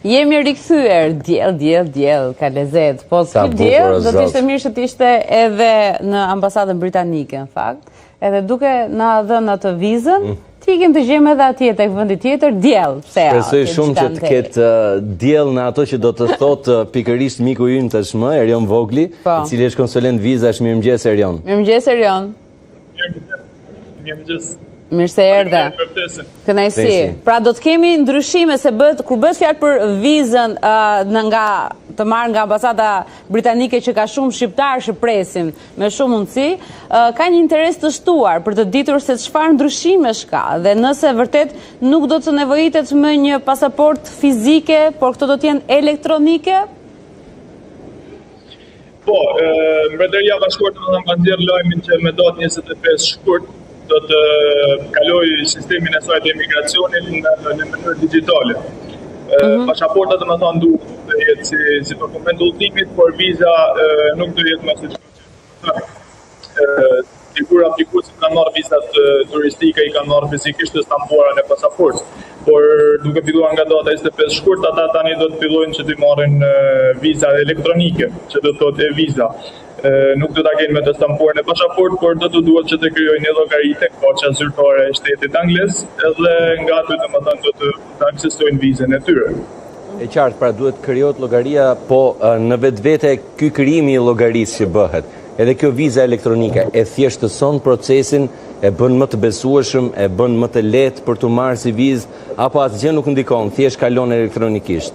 Jemi rikthyer, diell, ka lezet. Po si diell, do të ishte mirë që të ishte edhe në ambasadën britanike, në fakt. Edhe duke na dhënë atë vizën, ti ikim të gjejmë edhe atje tek vendi tjetër, diell. Shpresoj shumë që të ketë diell në ato që do të thotë pikërisht miku ynë tashmë, Erion Vogli, i cili është konsulent vizash. Mirëmëngjes Erion. Mirëmëngjes Erion. Mirëmëngjes. Mirë se erdhe. Kënaqësi. Pra do të kemi ndryshime se kur bëhet fjalë për vizën të marrë nga ambasada britanike që ka shumë shqiptarë që presin me shumë mundësi, ka një interes të shtuar për të ditur se çfarë ndryshimesh ka dhe nëse vërtet nuk do të nevojitet më një pasaport fizike, por këto do të jenë elektronike? Po, Mbretëria e Bashkuar do të nxjerrë lajmin që me datë 25 shkurt do të kaloj sistemin e saj të emigracionit në mënyrë digjitale. Pasaporta do të thonë duhet të jetë si dokument udhëtimit, por viza nuk do jetë më siç sigur aplikuesit kanë marrë vizat turistike, i kanë marrë fizikisht të stampuara në pasaport. Por duke filluar nga data 25 shkurt, ata tani do të fillojnë që të marrin viza elektronike, që do të thotë e-viza. Nuk do ta kenë me të stampuar në pasaport, por do të duhet që të krijojnë një llogari tek poçta zyrtare e shtetit anglez, edhe nga aty domethënë do të aksesojnë vizën e tyre. E qartë, pra duhet krijohet llogaria, po në vetvete ky krijimi i llogarisë që bëhet. Edhe kjo viza elektronike e thjeshtëson procesin, e bën më të besueshëm, e bën më të lehtë për të marrë si vizë, apo asgjë nuk ndikon, thjesht kalon elektronikisht.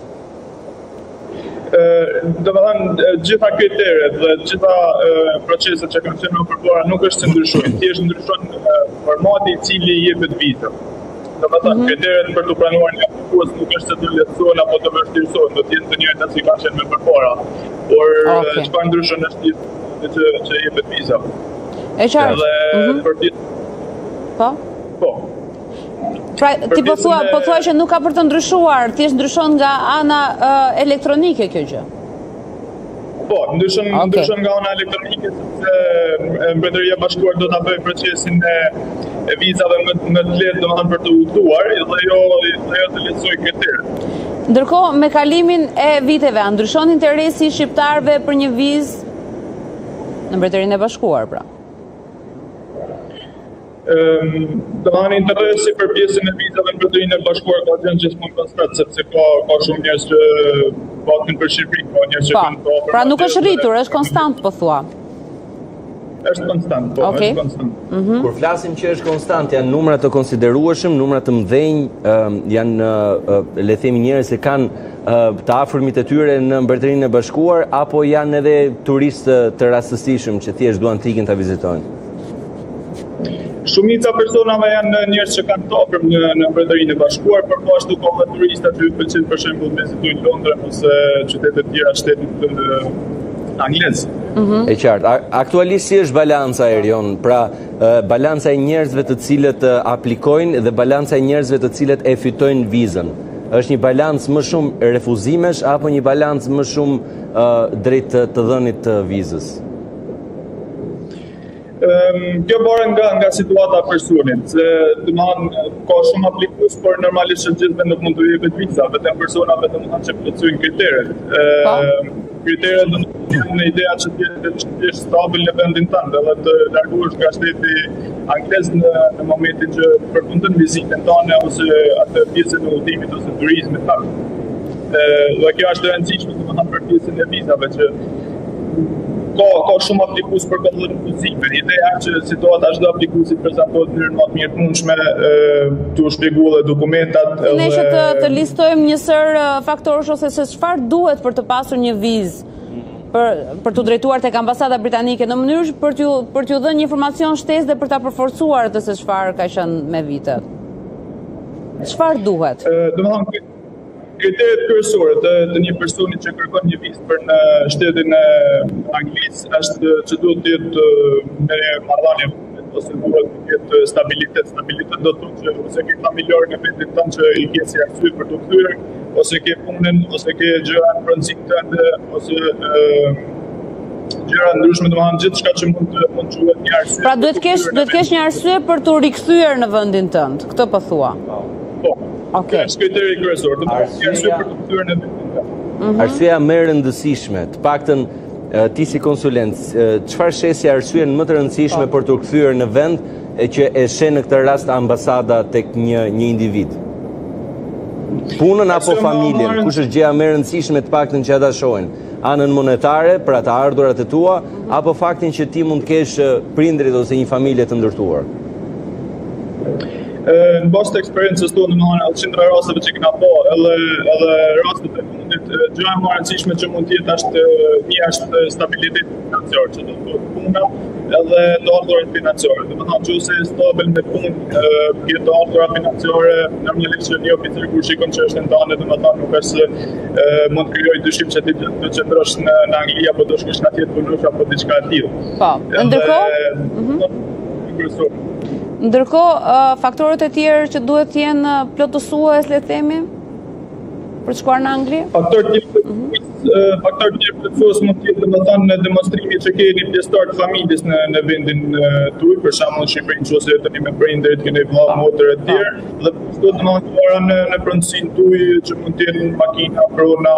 Domethënë gjitha kriteret dhe gjitha proceset që kanë qenë përpara nuk është se ndryshojnë, thjesht ndryshon formati i cili i jepet viza. Domethënë kriteret për të pranuar një aplikues nuk është se të lehtësohen apo të vështirësohen, do të jenë të njëjta si kanë qenë më përpara. Por çfarë ndryshon është që jepet viza. E qartë. Po. Pra, ti po thua që nuk ka për të ndryshuar, thjesht ndryshon nga ana elektronike kjo gjë. Po, ndryshon nga ana elektronike sepse Mbretëria e Bashkuar do ta bëjë procesin e vizave më të lehtë domethënë për të udhëtuar dhe jo të lehtësoj kriteret. Ndërkohë, me kalimin e viteve, a ndryshon interesi i shqiptarëve për një vizë në Mbretërinë e Bashkuar, pra? Domethënë interesi për pjesën e vizave në Mbretërinë e Bashkuar ka qenë gjithmonë konstant, sepse ka shumë njerëz që paktën për Shqipëri, ka njerëz që kanë po. Pra nuk është rritur, është konstant, po thua. Është konstant, po, është konstant. Kur flasim që është konstant, janë numra të konsiderueshëm, numra të mëdhenj, janë le të themi njerëz që kanë të afërmit e tyre në Mbretërinë e Bashkuar, apo janë edhe turistë të rastësishëm që thjesht duan të ikin ta vizitojnë? Shumica personave janë njerëz që kanë të afërm në Mbretërinë e Bashkuar, por po ashtu ka edhe turistë që pëlqejnë për shembull të vizitojnë Londrën ose qytete të tjera shtetit anglez. E qartë. Aktualisht si është balanca, Erion? Pra, balanca e njerëzve të cilët aplikojnë dhe balanca e njerëzve të cilët e fitojnë vizën. Është një balancë më shumë refuzimesh apo një balancë më shumë drejt të dhënit të vizës? Kjo bëren nga situata e personit, se domethënë ka shumë aplikues, por normalisht që gjithëve nuk mund të jepet viza, vetëm personave domethënë që plotësojnë kriteret. Kriteret janë në ideja që të jesh stabil në vendin tënd, edhe të largohesh nga shteti anglez në momentin që përfundon vizitën tënde ose atë pjesën e udhimit ose turizmit tënd. Dhe kjo është e rëndësishme domethënë për pjesën e vizave që ka shumë aplikues për këtë lloj refuzime. Ideja është që situata çdo aplikuesi prezantohet në mënyrë më të mirëfundshme, t'u shpjeguar edhe dokumentat. Ne që të listojmë një sër faktorësh ose se çfarë duhet për të pasur një vizë për t'u drejtuar tek ambasada britanike në mënyrë për t'ju dhënë një informacion shtesë dhe për ta përforcuar atë se çfarë ka qenë me vitet. Çfarë duhet? Domethënë kriteret kryesore të një personi që kërkon një vizë për në shtetin anglez është që duhet të jetë në marrëdhënie ose duhet të jetë stabilitet. Stabilitet do të thotë që ose ke familjar në vendin tënd që i ke si arsye për të kthyer, ose ke punën, ose ke gjëra në brendësinë tënde, ose gjëra ndryshme, domethënë gjithçka që mund të quhet një arsye. Pra duhet kesh një arsye për të rikthyer në vendin tënd. Këtë po thua. Po. Okej. Është kriteri kryesor, domethënë arsye për të kthyer në vendin. Arsyeja më e rëndësishme, të paktën ti si konsulent, çfarë shesi arsyen më të rëndësishme për të kthyer në vend që e shen në këtë rast ambasada tek një individ? Punën apo familjen? Kush është gjëja më e rëndësishme të paktën që ata shohin? Anën monetare për ata ardhurat e tua apo faktin që ti mund të kesh prindrit ose një familje të ndërtuar? Në bazë të eksperiencës tonë, domethënë qindra rasteve që kena po, edhe rastet e fundit, gjëja më e rëndësishme që mund të jetë është stabiliteti financiar, që do të thotë puna edhe të ardhurat financiare. Domethënë nëse je stabil me punë, ke të ardhurat financiare, normalisht një oficer kur shikon që është ndane, domethënë nuk është se mund të krijojë dyshim që ti do të qëndrosh në Angli apo do shkosh në atje të punosh apo diçka e tillë. Po, ndërkohë faktorët e tjerë që duhet të jenë plotësues, le të themi, për të shkuar në Angli? Faktorët tjerë plotësues mund të jetë domethënë demonstrimi që keni pjesëtar të familjes në vendin tuaj, për shembull në Shqipëri nëse jeni me prindërit, keni vëlla, motër e tjerë, dhe do të domethënë në pronësinë tuaj që mund të jenë makina, prona,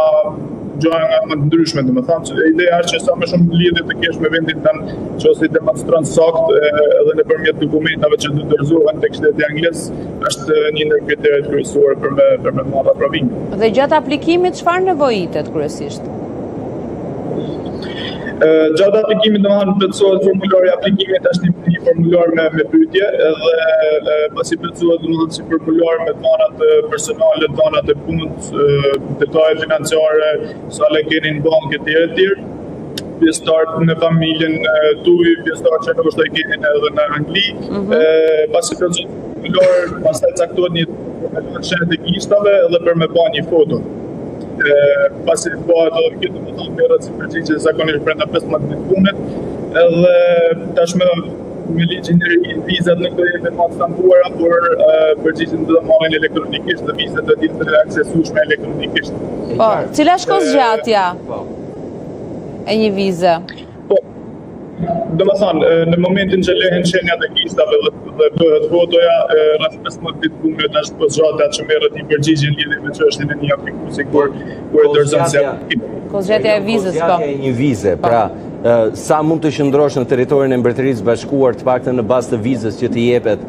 gjëra nga më të ndryshme, domethënë ideja është që sa më shumë lidhje të kesh me vendin tënd, nëse demonstron sakt edhe nëpërmjet dokumentave që do të dorëzohen tek shteti anglez, është një ndër kriteret kryesore për me marrë aprovimin. Dhe gjatë aplikimit çfarë nevojitet kryesisht? Gjatë aplikimit domethënë plotësohet formulari i aplikimit, është një formular me pyetje, edhe pasi plotësohet domethënë si formular me dhënat personale, dhënat e punës, detajet financiare, sa le keni në bankë etj etj. Pjesëtar në familjen tuaj, pjesëtar që ndoshta i keni edhe në Angli, pasi plotësohet formular, pastaj caktohet një shenjë të gishave edhe për me bën një foto. Pasi bëhet edhe këtë domethënë merret si përgjigje zakonisht brenda 15 ditë punët, edhe tashmë me ligjin e ri vizat nuk do jenë më të stampuara, por përgjigjen do të marrin elektronikisht dhe vizat do të jenë aksesueshme elektronikisht. Po, cila është kohëzgjatja e një vize? Po, domethënë në momentin që lehen shenjat e gishave dhe bëhet fotoja, rreth 15 ditë punët është kohëzgjatja që merret një përgjigje lidhje me çështjen e një aplikuesi kur e dorëzon se kohëzgjatja e vizës, po. Kohëzgjatja e një vize, pra sa mund të qëndrosh në territorin e Mbretërisë Bashkuar të paktën në bazë të vizës që të jepet,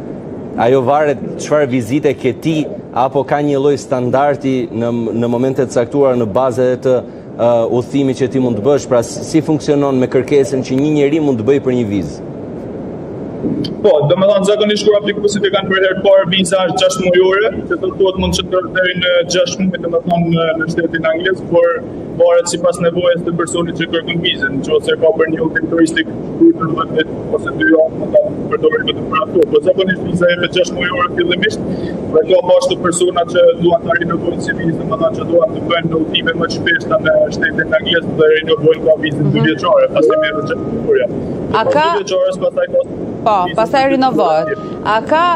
ajo varet çfarë vizite ke ti apo ka një lloj standardi në momente të caktuara në bazë të udhëtimit që ti mund të bësh, pra si funksionon me kërkesën që një njeri mund të bëjë për një vizë? Po, domethënë zakonisht kur aplikuesit e kanë për herë të parë viza është 6 mujore, që do të thotë mund të qëndrojë deri në 6 muaj domethënë në shtetin anglez, por varet sipas nevojës të personit që kërkon vizën. Nëse ka për një udhtim turistik ose 2 javë mund ta përdorë vetëm për ato. Po zakonisht viza jepet 6 mujore fillimisht, dhe ka bashkë persona që duan ta rinovojnë si vizën, domethënë që duan të bëjnë udhime më të shpeshta në shtetin anglez dhe rinovojnë ka vizën 2 vjeçare, pastaj merret 6 muaj. A ka 2 vjeçare pastaj ka Po, pastaj rinovohet. A ka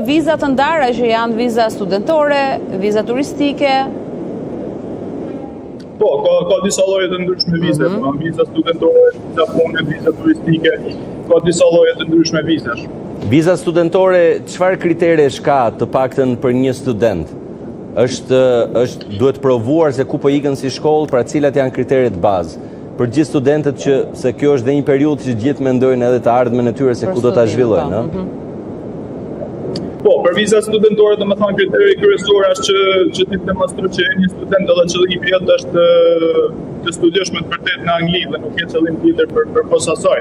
viza të ndara që janë viza studentore, viza turistike? Po, ka disa lloje të ndryshme vize, viza studentore, viza pune, viza turistike, ka disa lloje të ndryshme vizash. Viza studentore, çfarë kriteresh ka të paktën për një student? Duhet provuar se ku po ikën si shkollë, pra cilat janë kriteret bazë? Për gjithë studentët që se kjo është dhe një periudhë që gjithë mendojnë edhe të ardhmen e tyre se ku do ta zhvillojnë, Po, për viza studentore domethënë kriteri kryesor është që ti demonstroj që je një student edhe qëllimi jot është të studiosh me të vërtetë në Angli dhe nuk ke qëllim tjetër për posa asaj.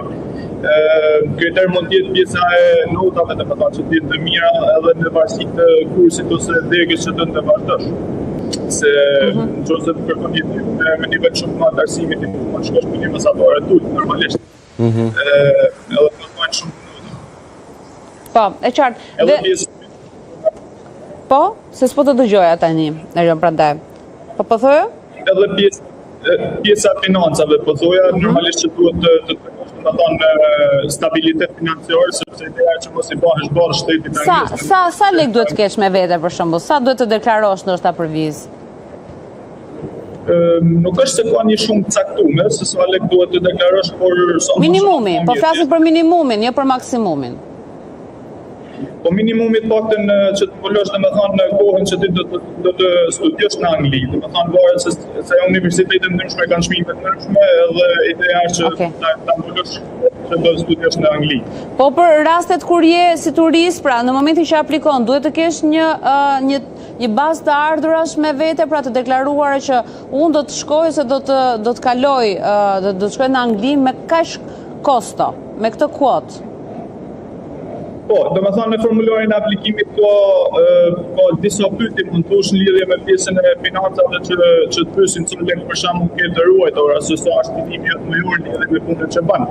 Kriter mund të jetë pjesa e notave, domethënë që të jetë të mira edhe në varësi të kursit ose degës që do të vazhdosh. Se nëse të kërkon me nivel shumë të arsimit, ti mund të shkosh me një mesatare të ulët, normalisht. Edhe kërkojnë shumë të nota. Po, e qartë. Po, se s'po të dëgjoja tani, Erion, prandaj. Po thoja? Edhe pjesa financave, po thoja, normalisht që duhet të në stabilitet financiar, sepse ideja që mos i bëhesh barë shtetit anglez. Sa lek duhet të kesh me vete për shembull? Sa duhet të deklarosh ndoshta për vizë? Nuk është se ka një shumë caktuar, se sa lek duhet të deklarosh, por minimumi, po flasim për minimumin, jo për maksimumin. Po minimumi të paktën që të follosh domethënë kohën që ti do të studiosh në Angli, domethënë varet se universitetet ndryshme kanë çmime të ndryshme edhe ideja është që ta follosh që do të studiosh në Angli. Po për rastet kur je si turist, pra në momentin që aplikon, duhet të kesh një bazë të ardhurash me vete, pra të deklaruar që unë do të shkoj ose do të kaloj, do të shkoj në Angli me kaq kosto, me këtë kuotë. Po, domethënë në formularin e aplikimit ka disa pyetje mund të thush në lidhje me pjesën e financave që të pyesin çfarë lek për shembull ke të ruajtur, ose sa është fitimi jot më i urt lidhje me punën që bën.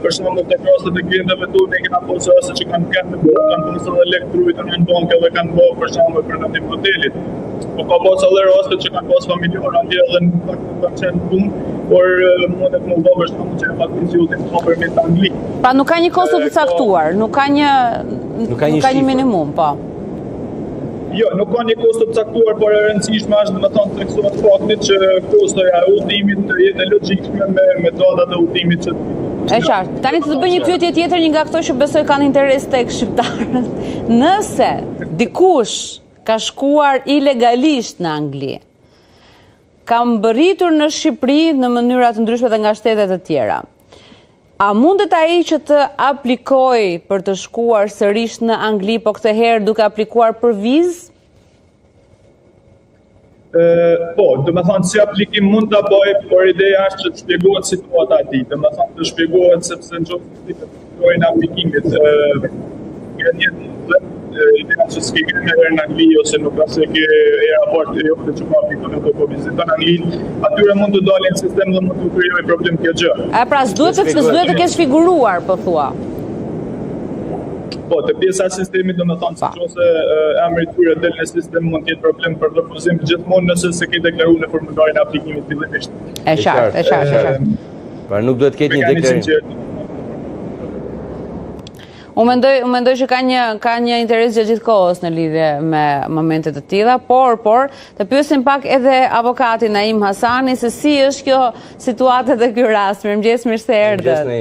Për shembull tek rastet e klientëve tu ne kemi pasur ose që kanë pasur edhe lek të ruajtur në bankë dhe kanë bërë për shembull për ndonjë hotelit. Po ka pasur edhe raste që kanë pasur familjarë andaj edhe në fakt kanë qenë punë, por mund të më bëj për shembull që ka vizitin të hapur me Angli. Pra nuk ka një kosto të caktuar, nuk ka një minimum, po. Jo, nuk ka një kosto të caktuar, por e rëndësishme është domethënë të theksohet fakti që kostoja e udhimit të jetë logjikshme me datat e udhimit që e qartë. Tani të bëj një pyetje tjetër, një nga këto që besoj kanë interes tek shqiptarët. Nëse dikush ka shkuar ilegalisht në Angli, ka mbërritur në Shqipëri në mënyra të ndryshme dhe nga shtetet e tjera, a mundet ai që të aplikoj për të shkuar sërish në Angli, po këtë herë duke aplikuar për vizë? Po, domethënë si aplikim mund ta bëj, por ideja është që të shpjegohet situata e tij, domethënë të shpjegohet sepse në çfarë të aplikimit ideja që s'ke herë në Angli ose nuk ose ke raport e jote që ka aplikon ato po viziton Anglin, atyre mund të dalin sistem dhe mund të krijojë problem kjo gjë. Pra s'duhet të kesh figuruar, po thua. Po, të pjesa e sistemit domethënë sikurse emri i tyre del në sistem mund të jetë problem për refuzim gjithmonë nëse se ke deklaruar në formularin e aplikimit fillimisht. E qartë. Pra nuk duhet të ketë një deklarim. Unë mendoj që ka një interes gjithë kohës në lidhje me momente të tilla, por të pyesim pak edhe avokatin Naim Hasani se si është kjo situatë dhe ky rast. Mirëmëngjes, mirë se erdhët.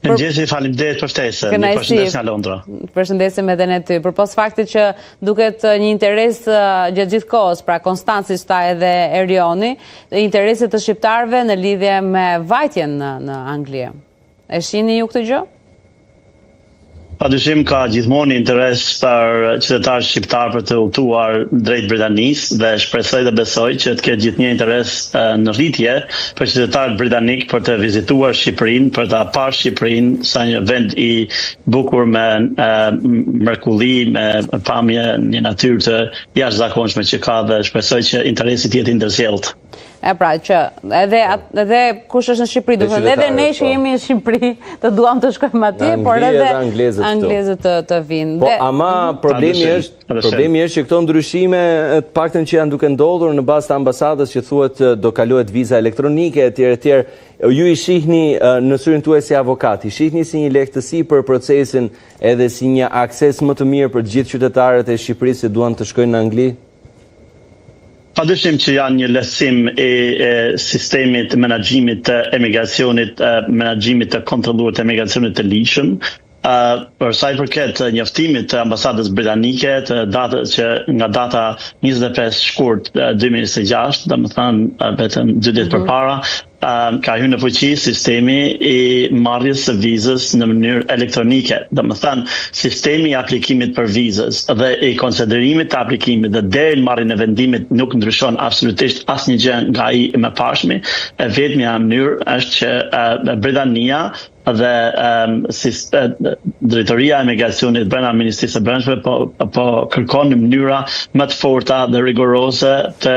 Mirëmëngjes, faleminderit për ftesën. Ju përshëndes nga Londra. Përshëndesim edhe ne ty. Përpos faktit që duket një interes gjatë gjithë kohës, pra Konstanci sta edhe Erioni, intereset të shqiptarëve në lidhje me vajtjen në Angli. E shihni ju këtë gjë? Padyshim ka gjithmonë interes për qytetarët shqiptar për të udhëtuar drejt Britanisë dhe shpresoj dhe besoj që të ketë gjithnjë interes në rritje për qytetarët britanik për të vizituar Shqipërinë, për ta parë Shqipërinë sa një vend i bukur me mrekulli, me pamje, një natyrë të jashtëzakonshme që ka dhe shpresoj që interesi të jetë ndërsjellët. Pra që edhe kush është në Shqipëri, do thënë edhe ne që jemi në Shqipëri të duam të shkojmë atje, por edhe anglezët të vinë. Po ama problemi është që këto ndryshime të paktën që janë duke ndodhur në bazë të ambasadës që thuhet do kalohet viza elektronike etj. Ju i shihni në syrin tuaj si avokat, i shihni si një lehtësi për procesin edhe si një akses më të mirë për gjithë qytetarët e Shqipërisë që duan të shkojnë në Angli? Padyshim që janë një lehtësim e sistemit të menaxhimit të emigracionit, menaxhimit të kontrolluar të emigracionit të ligjshëm. Për sa i përket njoftimit të ambasadës britanike që nga data 25 shkurt 2026, domethënë vetëm 2 ditë përpara, ka hyrë në fuqi sistemi i marrjes së vizës në mënyrë elektronike. Domethënë, sistemi i aplikimit për vizës dhe i konsiderimit të aplikimit dhe deri në marrjen e vendimit nuk ndryshon absolutisht asnjë gjë nga ai më parshmi. E vetmja mënyrë është që Britania dhe drejtoria e emigracionit brenda Ministrisë së Brendshme po kërkon në mënyra më të forta dhe rigoroze të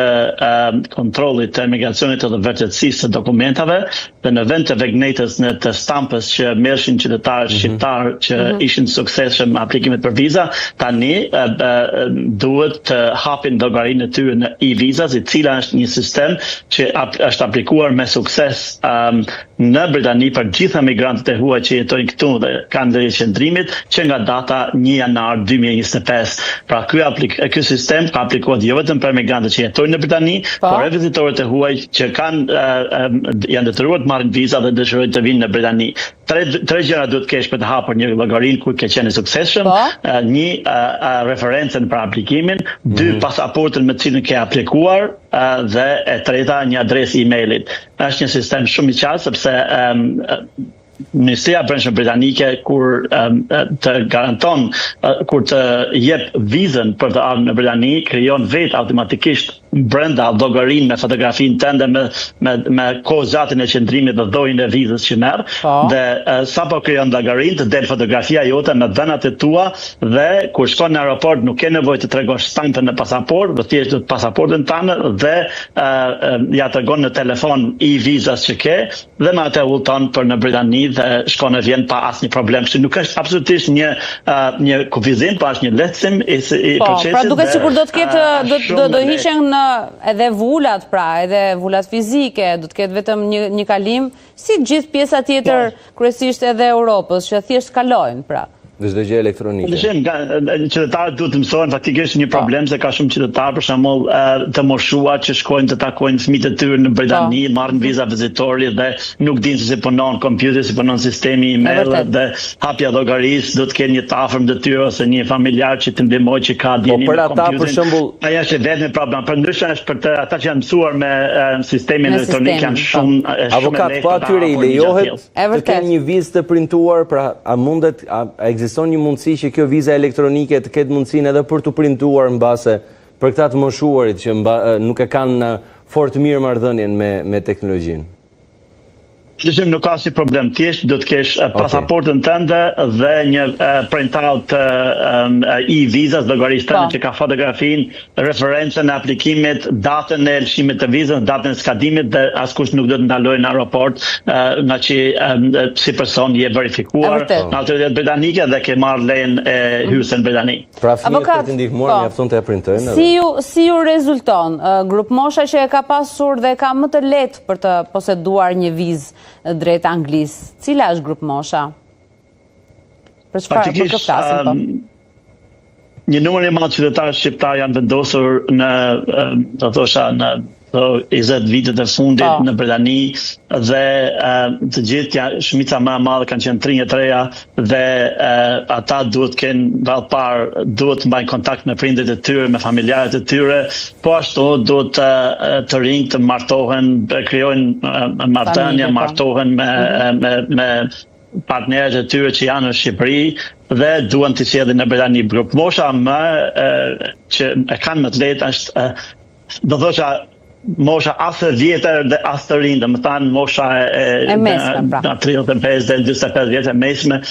kontrollit të emigracionit dhe vërtetësisë së dokumentave dhe në vend të vegnetës në të stampës që merrshin qytetarët shqiptar që ishin suksesshëm me aplikimet për viza, tani duhet të hapin llogarinë e tyre në e-vizas, i cila është një sistem që është aplikuar me sukses në Britani për gjitha migrantët e huaj që jetojnë këtu dhe kanë drejtë qëndrimit që nga data 1 janar 2025. Pra ky sistem ka aplikohet jo vetëm për migrantët që jetojnë në Britani, por edhe vizitorët e huaj që janë detyruar të marrin viza dhe dëshirojnë të vinë në Britani. Tre gjëra duhet të kesh për të hapur një llogarinë ku ke qenë i suksesshëm, një referencën për aplikimin, dy pasaportën me të cilën ke aplikuar dhe e treta një adresë e-mailit. Është një sistem shumë i qartë sepse Ministria e Brendshme Britanike kur të garanton, kur të jep vizën për të ardhur në Britani, krijon vetë automatikisht brenda llogarinë me fotografinë tënde me kohëzatin e qëndrimit dhe llojin e vizës që merr, dhe sapo krijon llogarinë të del fotografia jote me dhënat e tua dhe kur shkon në aeroport nuk ke nevojë të tregosh stampën në pasaport, do thjesht do pasaportën tënde dhe ja tregon në telefon vizas që ke dhe me atë udhton për në Britani dhe shkon e vjen pa asnjë problem. Kështu nuk është absolutisht një kufizim, pa është një lehtësim i procesit. Pra duket sikur do të ketë do hiqen edhe vulat, pra, edhe vulat fizike, do të ketë vetëm një kalim, si gjithë pjesa tjetër kryesisht edhe Europës, që thjesht kalojnë, pra. Dhe çdo gjë elektronike. Qytetarët duhet të mësojnë faktikisht një problem se ka shumë qytetarë për shembull të moshuar që shkojnë të takojnë fëmijët e tyre në Britani, marrin viza vizitori dhe nuk dinë se si punon kompjuteri, si punon sistemi email dhe hapja llogarisë, do të kenë një afërm detyrë ose një familjar që të ndihmojë që ka dieni me kompjuterin. Për shembull, ajo është vetëm problem. Përndryshe është për ata që janë mësuar me sistemin elektronik janë shumë avokat, po atyre i lejohet të kenë një vizë të printuar, pra a mundet ekziston një mundësi që kjo viza elektronike të ketë mundësinë edhe për të printuar mbase për këta të moshuarit që nuk e kanë fort mirë marrëdhënien me teknologjinë? Nuk ka si problem, thjesht do të kesh pasaportën tënde dhe një printout vizas llogarisë tënde që ka fotografinë, referencën e aplikimit, datën e lëshimit të vizës, datën e skadimit dhe askush nuk do të ndalojë në aeroport nga që si person je verifikuar në autoritet britanike dhe ke marrë lejen e hyrjes në Britani. Pra fëmijët për të ndihmuar mjafton të e printojnë. Si ju rezulton grup mosha që e ka pasur dhe ka më të lehtë për të poseduar një vizë drejt Anglisë? Cila është grup mosha? Për çfarë po flasim? Një numër i madh qytetarë shqiptar janë vendosur në, do thosha, në 20 vitet e fundit në Britani dhe të gjithë shumica më e madhe kanë qenë 33 dhe ata duhet kenë vallëparë, duhet të mbajnë kontakt me prindërit e tyre, me familjarët e tyre, po ashtu duhet të rinjtë të martohen, krijojnë marrëdhënie, martohen me partnerët e tyre që janë në Shqipëri dhe duan të sjellin në Britani. Grup mosha që e kanë më të lehtë është, do thosha, mosha asë vjetër dhe asë të rinë, dhe më thanë mosha e 35 dhe 25 vjetë e mesme,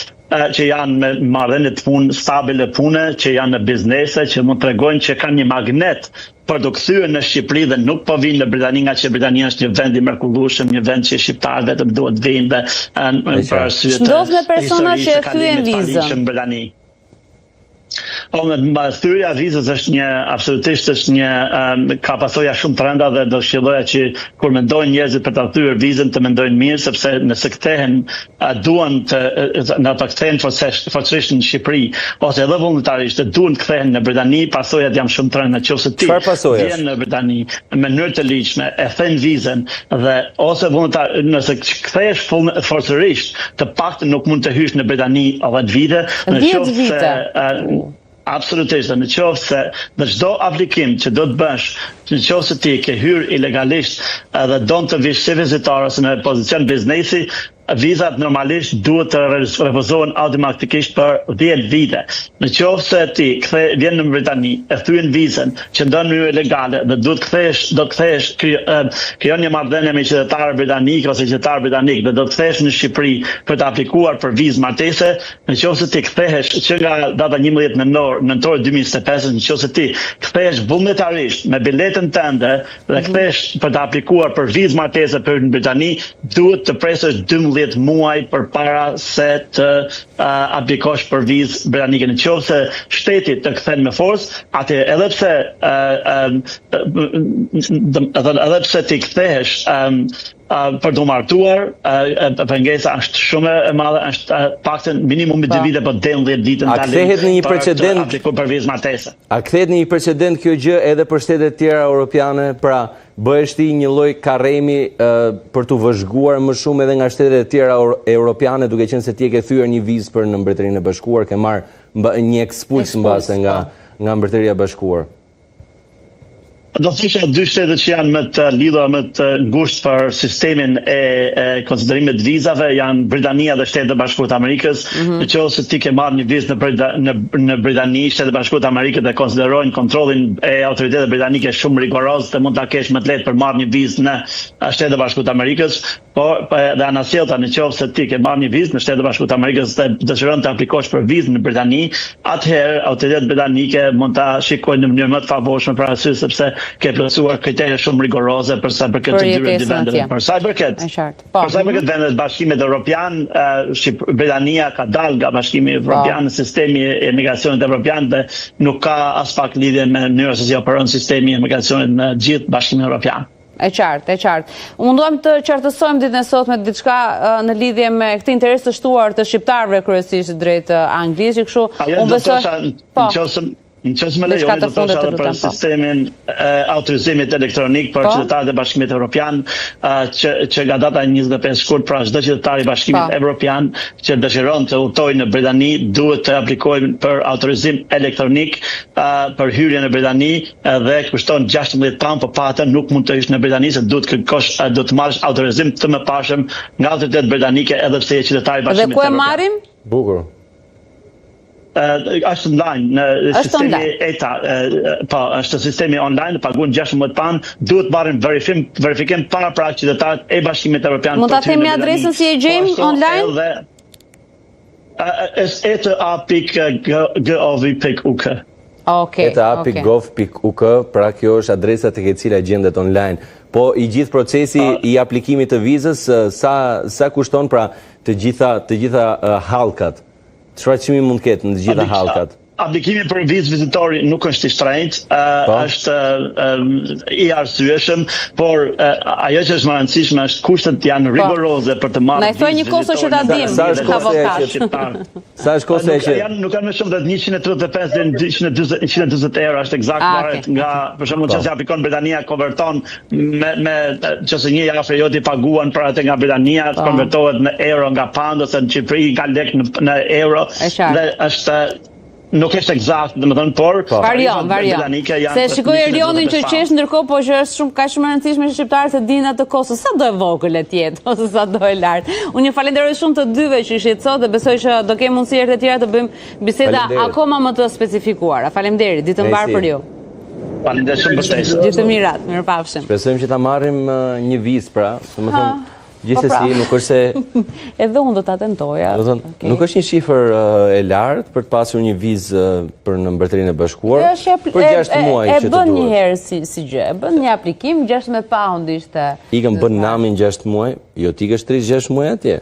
që janë me marrëdhënie të punë, stabile pune, që janë në biznese, që mund të tregojnë që kanë një magnet për të kthyer në Shqipëri dhe nuk po vinë në Britani nga që Britania është një vend i mrekullueshëm, një vend që shqiptarët vetëm duhet vinë dhe për arsye të ndodh me persona që thyen vizën. Thyrja vizës është absolutisht është ka pasoja shumë të rënda dhe do këshilloja që kur mendojnë njerëzit për ta thyer vizën të mendojnë mirë, sepse nëse kthehen duan të kthehen forcërisht në Shqipëri ose edhe vullnetarisht duan të kthehen në Britani, pasojat janë shumë të rënda. Nëse ti vjen në Britani në mënyrë të ligjshme, e thën vizën dhe ose vullnetar nëse kthehesh forcërisht, të paktën nuk mund të hysh në Britani 10 vite, nëse absolutisht, në qoftë se në çdo aplikim që do të bësh, në qoftë se ti ke hyrë ilegalisht dhe don të vish si vizitar ose në pozicion biznesi, vizat normalisht duhet të refuzohen automatikisht për 10 vite. Në qoftë se ti vjen në Britani, e thyen vizën që ndon në mënyrë ilegale dhe do të kthehesh, krijon një marrëdhënie me qytetar britanik ose qytetar britanik dhe do të kthehesh në Shqipëri për të aplikuar për vizë martese, në qoftë se ti kthehesh që nga data 11 nëntor 2025, në qoftë se ti kthehesh vullnetarisht me biletën tënde dhe kthehesh për të aplikuar për vizë martese për në Britani, duhet të presësh 12 muaj për para se të aplikosh për vizë britanike. Në qoftë se shteti të kthen me forcë, atë edhe pse ti kthehesh për të martuar, pengesa është shumë e madhe, është paktën minimumi 2 vite, për 10 ditë A kthehet në një precedent për vizë martese. A kthehet në një precedent kjo gjë edhe për shtetet tjera europiane, pra bëhesh ti një lloj karremi për të vëzhguar më shumë edhe nga shtetet tjera europiane, duke qenë se ti e ke thyer një vizë për në Mbretërinë e Bashkuar, ke marrë një ekspuls mbase nga Mbretëria e Bashkuar. Do thosha 2 shtetet që janë më të lidhura më të ngushtë për sistemin e konsiderimit vizave janë Britania dhe Shtetet e Bashkuara të Amerikës. Nëse ti ke marrë një vizë në Britani, Shtetet e Bashkuara të Amerikës dhe konsiderojnë kontrollin e autoriteteve britanike shumë rigoroz, dhe mund ta kesh më të lehtë për marrë një vizë në Shtetet e Bashkuara të Amerikës, por dhe anasjellta nëse ti ke marrë një vizë në Shtetet e Bashkuara të Amerikës dhe dëshiron të aplikosh për vizë në Britani, atëherë autoritetet britanike mund ta shikojnë në mënyrë më të favorshme për arsye sepse ke plotësuar kriterje shumë rigoroze për sa përket të dy vendeve. Për sa i përket vendet Bashkimit Evropian, Britania ka dalë nga Bashkimi Evropian, sistemi i emigracionit evropian dhe nuk ka as pak lidhje me mënyrën se si operon sistemi i emigracionit në gjithë Bashkimin Evropian. E qartë. Munduam të qartësojmë ditën e sotme diçka në lidhje me këtë interes të shtuar të shqiptarëve kryesisht drejt Anglisë, kështu unë besoj Nëse më lejoni do të thosha edhe për sistemin autorizimit elektronik për qytetarët e Bashkimit Evropian, që nga data 25 shkurt, pra çdo qytetar i Bashkimit Evropian që dëshiron të udhtojë në Britani duhet të aplikojë për autorizim elektronik për hyrje në Britani dhe kushton 16 pound, por patën nuk mund të hysh në Britani se duhet të marrësh autorizim të mëparshëm nga autoritetet britanike edhe pse je qytetar i Bashkimit Evropian. Dhe ku e marrim? Bukur. Është online në sistemi ETA, është sistemi online, paguën 16 pound, duhet marrin verifikim para qytetarët e Bashkimit Evropian. Mund ta themi adresën si e gjejmë online? eta.gov.uk. eta.gov.uk, pra kjo është adresa tek e cila gjendet online. Po i gjithë procesi i aplikimit të vizës, sa kushton pra të gjitha hallkat? Çfarë çmimi mund ketë në të gjitha hallkat? Aplikimi për vizë vizitori nuk është i shtrenjtë, është i arsyeshëm, por ajo që është më rëndësishme është kushtet janë rigoroze për të marrë vizë. Na thoj një kosto që ta dim, avokat. Sa është kosto që nuk kanë më shumë se 135 deri në 140 euro, është eksakt varet nga, për shembull, nëse aplikon Britania konverton me nëse një javë periodi paguan për atë nga Britania, konvertohet në euro nga pound ose në Shqipëri nga lek në euro dhe është nuk është eksakt, domethënë, por varion. Se shikoj Erionin që qesh ndërkohë, po që është shumë kaq shumë e rëndësishme që shqiptarët të dinë atë kosto, sa do e vogël e tjetë ose sa do e lartë. Unë ju falenderoj shumë të dyve që ishit sot dhe besoj që do kemi mundësi herë të tjera të bëjmë biseda akoma më të specifikuara. Faleminderit, ditë mbar për ju. Faleminderit shumë për ftesën. Gjithë të mirat, mirupafshim. Shpresojmë që ta marrim një vizë, pra, domethënë gjithsesi nuk është se edhe unë do ta tentoja. Nuk është një shifër e lartë për të pasur një vizë për në Mbretërinë e Bashkuar për 6 muaj që të duhet. E bën një herë si gjë, e bën një aplikim 16 pound ishte. Ikëm bën namin 6 muaj, jo ti ikësh 36 muaj atje.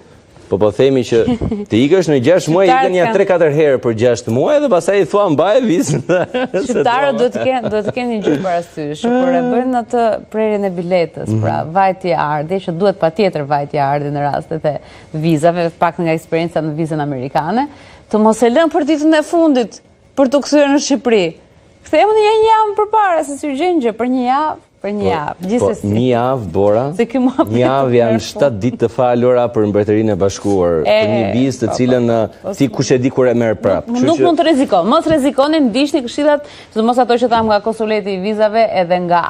Po themi që ti ikësh në 6 muaj, ikën ja 3-4 herë për 6 muaj dhe pastaj i thua mbaje vizën. Shqiptarët do të kenë një gjë parasysh, kur e bëjnë atë prerjen e biletës, pra vajtje ardhi, që duhet patjetër vajtje ardhi në rastet e vizave, pak nga eksperjenca në vizën amerikane, të mos e lënë për ditën e fundit për të kthyer në Shqipëri. Kthehemi një javë përpara se si urgjent gjë për një javë. Për një javë, gjithsesi. Një javë, Bora, një javë janë 7 ditë të falura për Mbretërinë e Bashkuar, për një vizë të cilën ti kush e di kur e merr prapë. Nuk mund të rrezikon, mos rrezikoni, ndiqni këshillat, sidomos ato që tham nga konsuleti i vizave edhe nga